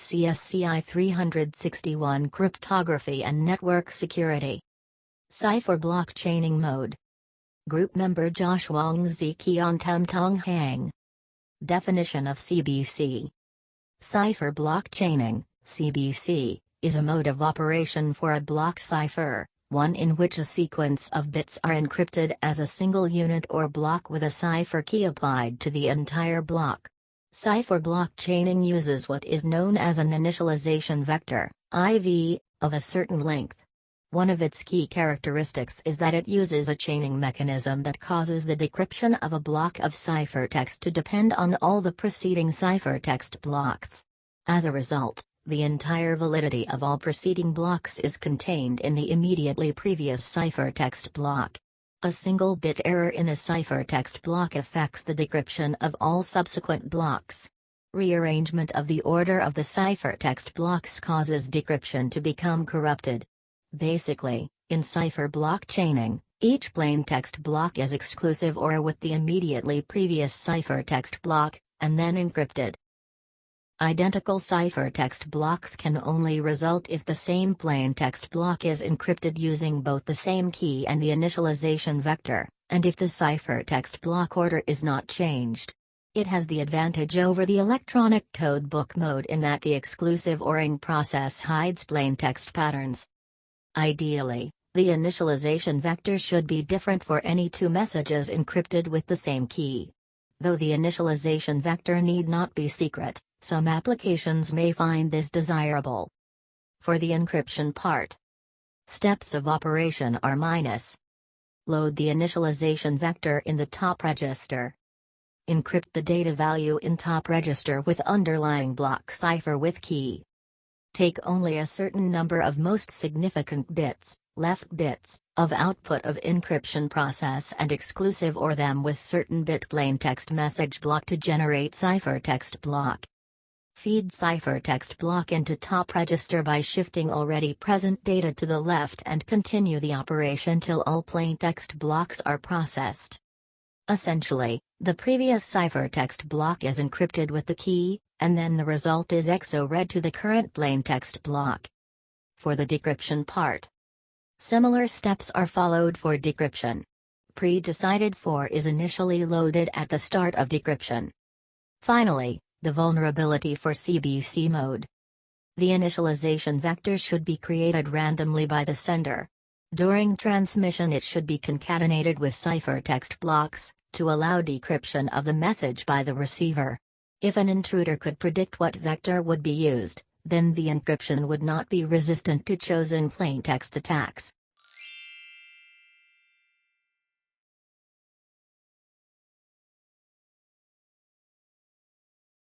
CSCI 361 Cryptography and Network Security. Cipher Blockchaining Mode. Group Member Josh Wong Qian Tam Tong Hang. Definition of CBC. Cipher blockchaining, CBC, is a mode of operation for a block cipher, one in which a sequence of bits are encrypted as a single unit or block with a cipher key applied to the entire block. Cipher blockchaining uses what is known as an initialization vector, IV, of a certain length. One of its key characteristics is that it uses a chaining mechanism that causes the decryption of a block of ciphertext to depend on all the preceding ciphertext blocks. As a result, the entire validity of all preceding blocks is contained in the immediately previous ciphertext block. A single bit error in a ciphertext block affects the decryption of all subsequent blocks. Rearrangement of the order of the ciphertext blocks causes decryption to become corrupted. Basically, in cipher blockchaining, each plaintext block is exclusive or with the immediately previous ciphertext block, and then encrypted. Identical ciphertext blocks can only result if the same plaintext block is encrypted using both the same key and the initialization vector, and if the ciphertext block order is not changed. It has the advantage over the electronic codebook mode in that the exclusive ORing process hides plaintext patterns. Ideally, the initialization vector should be different for any two messages encrypted with the same key. Though the initialization vector need not be secret, some applications may find this desirable. For the encryption part, steps of operation are load the initialization vector in the top register. Encrypt the data value in top register with underlying block cipher with key. Take only a certain number of most significant bits, left bits, of output of encryption process and exclusive OR them with certain bit plaintext message block to generate ciphertext block. Feed ciphertext block into top register by shifting already present data to the left and continue the operation till all plaintext blocks are processed. Essentially, the previous ciphertext block is encrypted with the key, and then the result is XO-read to the current plaintext block. For the decryption part, similar steps are followed for decryption. Pre-decided for is initially loaded at the start of decryption. Finally, the vulnerability for CBC mode. The initialization vector should be created randomly by the sender. During transmission it should be concatenated with ciphertext blocks, to allow decryption of the message by the receiver. If an intruder could predict what vector would be used, then the encryption would not be resistant to chosen plaintext attacks.